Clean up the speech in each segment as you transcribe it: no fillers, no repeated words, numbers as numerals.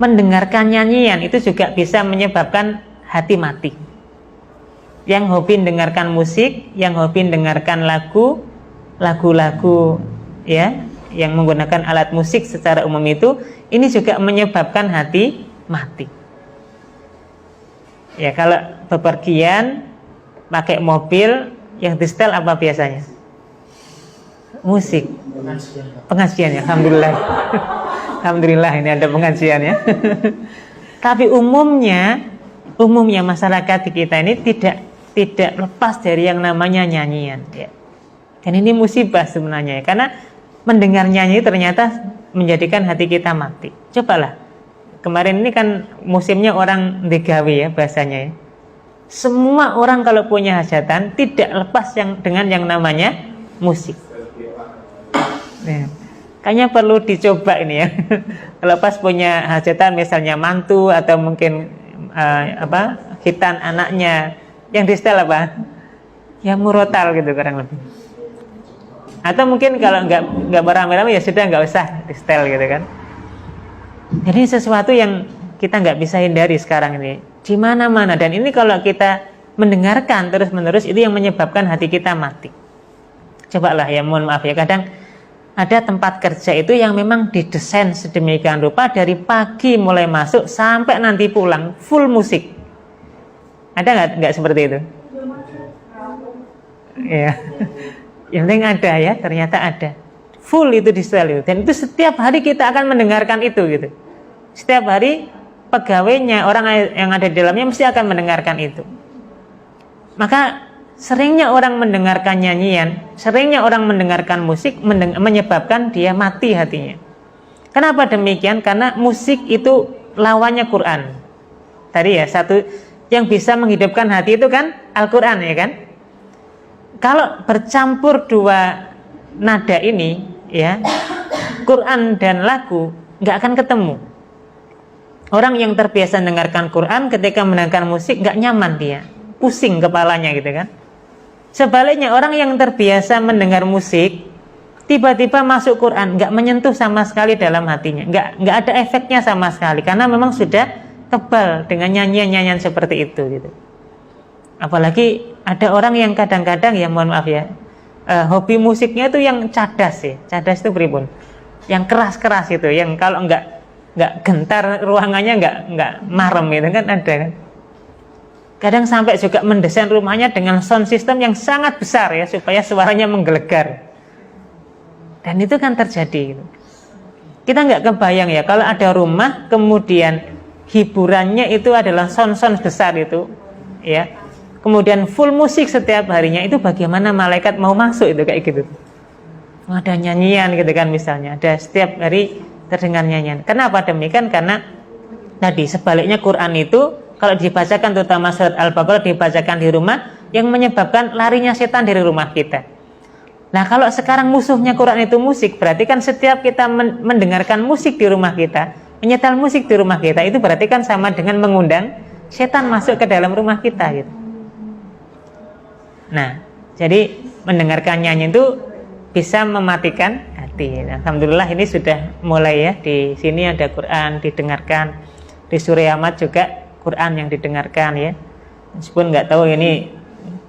mendengarkan nyanyian itu juga bisa menyebabkan hati mati. Yang hobi mendengarkan musik, yang hobi mendengarkan lagu-lagu ya, yang menggunakan alat musik secara umum itu, ini juga menyebabkan hati mati. Ya, kalau bepergian pakai mobil yang di setel apa biasanya? Musik. Pengajian ya, alhamdulillah. Alhamdulillah ini ada pengajian ya. Tapi umumnya masyarakat di kita ini tidak lepas dari yang namanya nyanyian ya. Dan ini musibah sebenarnya ya, karena mendengar nyanyi ternyata menjadikan hati kita mati. Cobalah, kemarin ini kan musimnya orang digawe ya bahasanya ya. Semua orang kalau punya hajatan tidak lepas dengan yang namanya musik ya. Kayaknya perlu dicoba ini ya. Kalau pas punya hajatan misalnya mantu atau mungkin khitan anaknya, yang di setel apa? Ya murotal gitu kurang lebih. Atau mungkin kalau nggak beramai-ramai ya sudah nggak usah di setel gitu kan. Jadi sesuatu yang kita nggak bisa hindari sekarang ini di mana-mana, dan ini kalau kita mendengarkan terus-menerus itu yang menyebabkan hati kita mati. Cobalah ya, mohon maaf ya, kadang ada tempat kerja itu yang memang didesain sedemikian rupa dari pagi mulai masuk sampai nanti pulang full musik. Ada nggak seperti itu? Ya, yang penting ada ya, ternyata ada. Full itu di setel itu, dan itu setiap hari kita akan mendengarkan itu gitu. Setiap hari pegawainya, orang yang ada di dalamnya mesti akan mendengarkan itu. Maka seringnya orang mendengarkan nyanyian, seringnya orang mendengarkan musik menyebabkan dia mati hatinya. Kenapa demikian? Karena musik itu lawannya Quran. Tadi ya, satu yang bisa menghidupkan hati itu kan Al-Quran ya kan. Kalau bercampur dua nada ini ya, Quran dan lagu, nggak akan ketemu. Orang yang terbiasa mendengarkan Quran ketika mendengarkan musik nggak nyaman, dia pusing kepalanya gitu kan. Sebaliknya orang yang terbiasa mendengar musik tiba-tiba masuk Quran nggak menyentuh sama sekali dalam hatinya, nggak ada efeknya sama sekali, karena memang sudah kebal dengan nyanyian-nyanyian seperti itu gitu. Apalagi ada orang yang kadang-kadang ya, mohon maaf ya, hobi musiknya itu yang cadas ya. Cadas itu pribun, yang keras-keras itu, yang kalau nggak gentar ruangannya nggak marem gitu kan, ada kan. Kadang sampai juga mendesain rumahnya dengan sound system yang sangat besar ya, supaya suaranya menggelegar. Dan itu kan terjadi gitu. Kita nggak kebayang ya, kalau ada rumah kemudian hiburannya itu adalah sound besar itu ya, kemudian full musik setiap harinya, itu bagaimana malaikat mau masuk itu kayak gitu. Ada nyanyian gitu kan misalnya, ada setiap hari terdengar nyanyian. Kenapa demikian? Karena tadi sebaliknya Quran itu kalau dibacakan, terutama surat Al-Baqarah dibacakan di rumah, yang menyebabkan larinya setan dari rumah kita. Nah, kalau sekarang musuhnya Quran itu musik, berarti kan setiap kita mendengarkan musik di rumah kita, menyetel musik di rumah kita, itu berarti kan sama dengan mengundang setan masuk ke dalam rumah kita gitu. Nah, jadi mendengarkan nyanyi itu bisa mematikan hati. Nah, alhamdulillah ini sudah mulai ya, di sini ada Quran didengarkan, di Surya Ahmad juga Quran yang didengarkan ya. Meskipun nggak tahu ini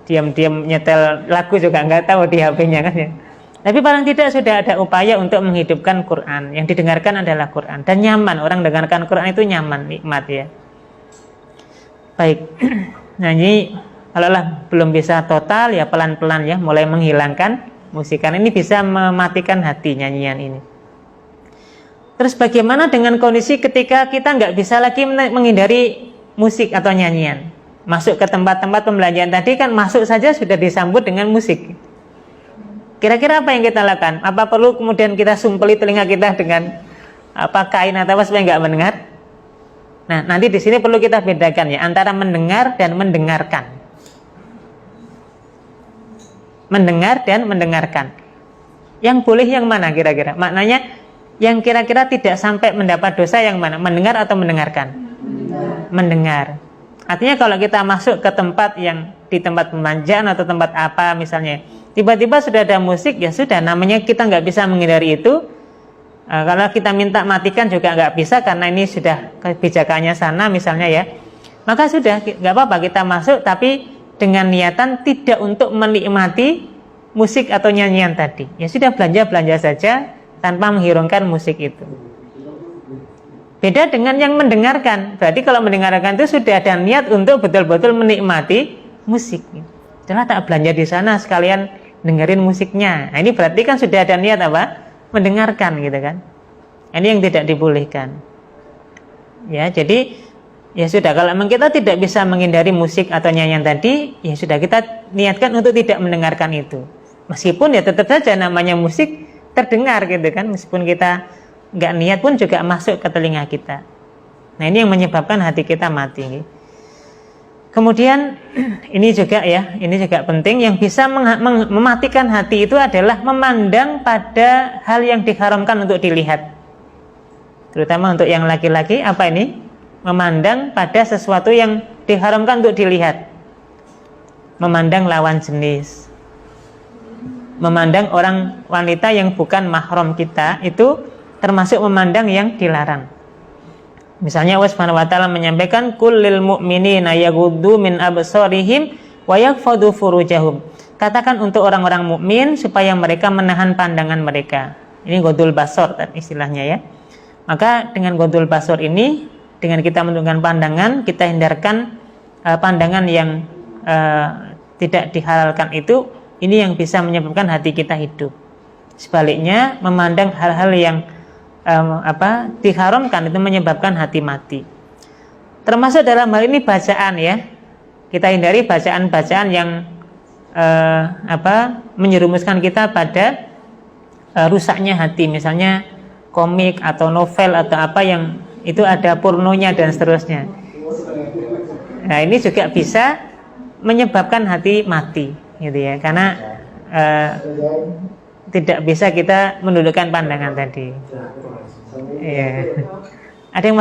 diam-diam nyetel lagu juga nggak tahu di HP-nya kan ya. Tapi paling tidak sudah ada upaya untuk menghidupkan Quran. Yang didengarkan adalah Quran, dan nyaman, orang dengarkan Quran itu nyaman, nikmat ya. Baik. Nah, ini kalau belum bisa total ya pelan-pelan ya, mulai menghilangkan musikan ini bisa mematikan hati nyanyian ini. Terus bagaimana dengan kondisi ketika kita nggak bisa lagi menghindari musik atau nyanyian? Masuk ke tempat-tempat pembelanjaan tadi kan, masuk saja sudah disambut dengan musik. Kira-kira apa yang kita lakukan? Apa perlu kemudian kita sumpeli telinga kita dengan kain atau apa supaya nggak mendengar? Nah, nanti di sini perlu kita bedakan ya antara mendengar dan mendengarkan. Mendengar dan mendengarkan. Yang boleh yang mana kira-kira? Maknanya yang kira-kira tidak sampai mendapat dosa yang mana? Mendengar atau mendengarkan? Mendengar. Artinya kalau kita masuk ke tempat yang di tempat pemanjaan atau tempat apa misalnya, tiba-tiba sudah ada musik, ya sudah, namanya kita nggak bisa menghindari itu, Kalau kita minta matikan juga nggak bisa karena ini sudah kebijakannya sana misalnya ya. Maka sudah nggak apa-apa kita masuk, tapi dengan niatan tidak untuk menikmati musik atau nyanyian tadi. Ya sudah, belanja saja tanpa menghiraukan musik itu. Beda dengan yang mendengarkan. Berarti kalau mendengarkan itu sudah ada niat untuk betul-betul menikmati musik. Setelah tak belanja di sana sekalian dengerin musiknya. Nah, ini berarti kan sudah ada niat apa? Mendengarkan gitu kan. Ini yang tidak dibolehkan. Ya, jadi ya sudah, kalau memang kita tidak bisa menghindari musik atau nyanyian tadi, ya sudah kita niatkan untuk tidak mendengarkan itu. Meskipun ya tetap saja namanya musik terdengar gitu kan, meskipun kita nggak niat pun juga masuk ke telinga kita. Nah, ini yang menyebabkan hati kita mati. Kemudian ini juga penting, yang bisa mematikan hati itu adalah memandang pada hal yang diharamkan untuk dilihat. Terutama untuk yang laki-laki, apa ini? Memandang pada sesuatu yang diharamkan untuk dilihat. Memandang lawan jenis. Memandang orang wanita yang bukan mahram kita, itu termasuk memandang yang dilarang. Misalnya Allah Subhanahu wa taala menyampaikan kullil mu'minina yaghuddu min absarihim wa yaghfadu furujahum. Katakan untuk orang-orang mukmin supaya mereka menahan pandangan mereka. Ini ghadul basar istilahnya ya. Maka dengan ghadul basar ini, dengan kita menundukkan pandangan, kita hindarkan pandangan yang tidak dihalalkan itu, ini yang bisa menyebabkan hati kita hidup. Sebaliknya, memandang hal-hal yang diharamkan itu menyebabkan hati mati. Termasuk dalam hal ini bacaan ya. Kita hindari bacaan-bacaan yang menyerumuskan kita pada rusaknya hati, misalnya komik atau novel atau apa yang itu ada pornonya dan seterusnya. Nah, ini juga bisa menyebabkan hati mati gitu ya, karena tidak bisa kita menundukkan pandangan tadi. Ya. Ada yang